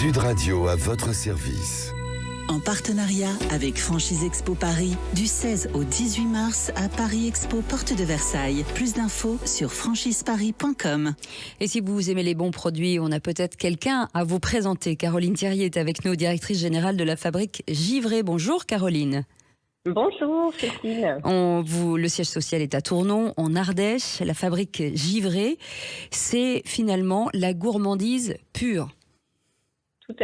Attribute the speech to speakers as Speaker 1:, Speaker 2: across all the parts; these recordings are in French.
Speaker 1: Sud Radio à votre service.
Speaker 2: En partenariat avec Franchise Expo Paris, du 16 au 18 mars à Paris Expo Porte de Versailles. Plus d'infos sur franchiseparis.com.
Speaker 3: Et si vous aimez les bons produits, on a peut-être quelqu'un à vous présenter. Caroline Thierry est avec nous, directrice générale de la fabrique Givray. Bonjour Caroline.
Speaker 4: Bonjour Cécile.
Speaker 3: Le siège social est à Tournon, en Ardèche. La fabrique Givray, c'est finalement la gourmandise pure.
Speaker 4: Tout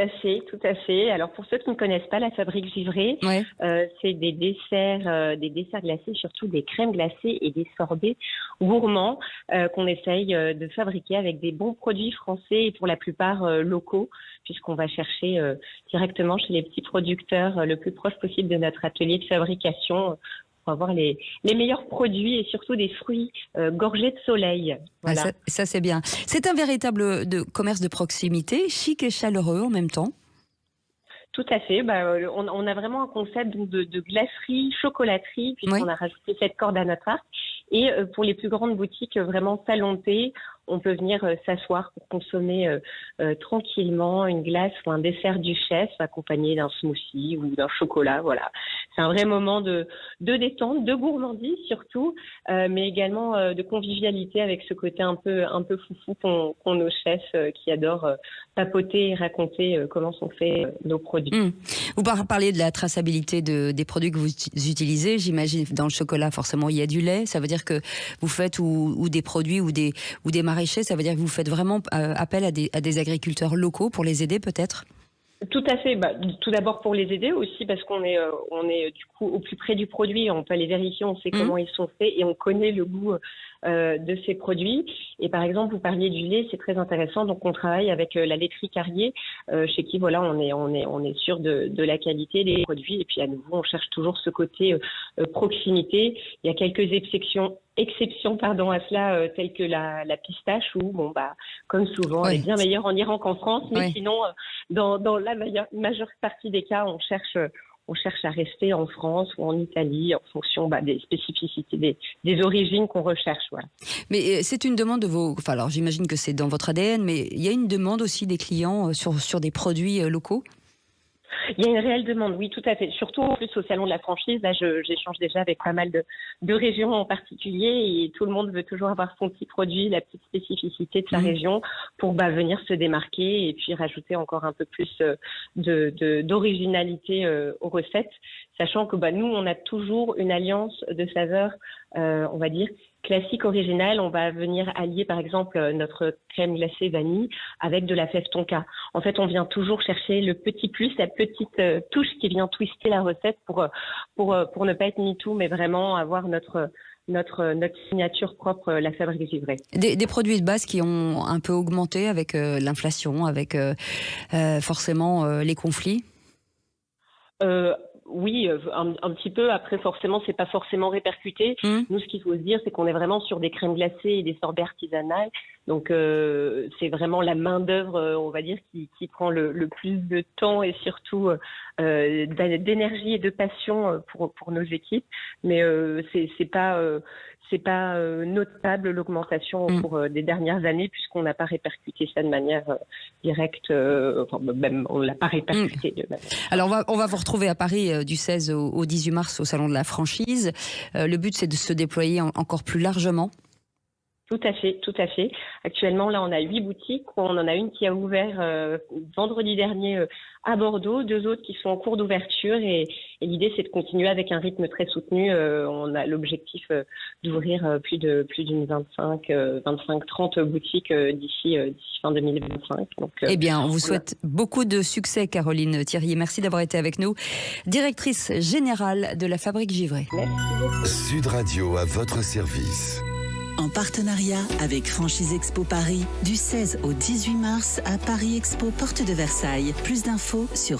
Speaker 4: à fait. Alors pour ceux qui ne connaissent pas la fabrique Givray,
Speaker 3: Ouais.
Speaker 4: C'est des desserts glacés, surtout des crèmes glacées et des sorbets gourmands qu'on essaye de fabriquer avec des bons produits français et pour la plupart locaux, puisqu'on va chercher directement chez les petits producteurs le plus proche possible de notre atelier de fabrication. Pour avoir les meilleurs produits et surtout des fruits gorgés de soleil. Voilà.
Speaker 3: Ça c'est bien. C'est un véritable commerce de proximité, chic et chaleureux en même temps.
Speaker 4: Tout à fait. On a vraiment un concept de glacerie, chocolaterie, puisqu'on a rajouté cette corde à notre arc. Et pour les plus grandes boutiques vraiment salon de thé, on peut venir s'asseoir pour consommer tranquillement une glace ou un dessert du chef accompagné d'un smoothie ou d'un chocolat. Voilà, c'est un vrai moment de détente, de gourmandise surtout, mais également de convivialité avec ce côté un peu foufou qu'ont nos chefs qui adorent papoter et raconter comment sont faits nos produits.
Speaker 3: Vous parliez de la traçabilité des produits que vous utilisez. J'imagine dans le chocolat, forcément, il y a du lait. Ça veut dire que vous faites ou des produits ou des maraîchers. Ça veut dire que vous faites vraiment appel à des agriculteurs locaux pour les aider, peut-être ?
Speaker 4: Tout à fait. Tout d'abord pour les aider aussi parce qu'on est du coup au plus près du produit. On peut aller vérifier, on sait comment ils sont faits et on connaît le goût de ces produits. Et par exemple, vous parliez du lait, c'est très intéressant. Donc on travaille avec la laiterie Carrier, chez qui voilà on est sûr de la qualité des produits. Et puis à nouveau, on cherche toujours ce côté proximité. Il y a quelques exceptions à cela, telles que la pistache où comme souvent elle est bien meilleure en Iran qu'en France, mais sinon dans la majeure partie des cas on cherche à rester en France ou en Italie en fonction des spécificités des origines qu'on recherche. Voilà.
Speaker 3: Mais c'est une demande de vos... alors j'imagine que c'est dans votre ADN, mais il y a une demande aussi des clients sur des produits locaux ?
Speaker 4: Il y a une réelle demande, oui, tout à fait. Surtout en plus au salon de la franchise, là j'échange déjà avec pas mal de régions en particulier et tout le monde veut toujours avoir son petit produit, la petite spécificité de sa région pour venir se démarquer et puis rajouter encore un peu plus d'originalité aux recettes, sachant que nous on a toujours une alliance de saveurs, on va dire classique original. On va venir allier par exemple notre crème glacée vanille avec de la fève tonka. En fait, on vient toujours chercher le petit plus, la petite touche qui vient twister la recette pour ne pas être MeToo, mais vraiment avoir notre signature propre, la fabrique Givray.
Speaker 3: Des produits de base qui ont un peu augmenté avec l'inflation, avec forcément les conflits.
Speaker 4: Oui, un petit peu. Après, forcément, c'est pas forcément répercuté. Nous, ce qu'il faut se dire, c'est qu'on est vraiment sur des crèmes glacées et des sorbets artisanales. Donc, c'est vraiment la main-d'œuvre, on va dire, qui prend le plus de temps et surtout d'énergie et de passion pour nos équipes. Mais c'est pas notable l'augmentation au cours des dernières années puisqu'on n'a pas répercuté ça de manière directe. Même on l'a pas répercuté de manière.
Speaker 3: Alors on va vous retrouver à Paris du 16 au 18 mars au salon de la franchise. Le but c'est de se déployer encore plus largement.
Speaker 4: Tout à fait. Actuellement, là, on a 8 boutiques. On en a une qui a ouvert vendredi dernier à Bordeaux, 2 autres qui sont en cours d'ouverture. Et l'idée, c'est de continuer avec un rythme très soutenu. On a l'objectif d'ouvrir plus d'une 25-30 boutiques d'ici fin 2025. Donc,
Speaker 3: on vous souhaite beaucoup de succès, Caroline Thierry. Merci d'avoir été avec nous. Directrice générale de la fabrique Givray.
Speaker 4: Merci.
Speaker 1: Sud Radio à votre service.
Speaker 2: En partenariat avec Franchise Expo Paris, du 16 au 18 mars à Paris Expo Porte de Versailles. Plus d'infos sur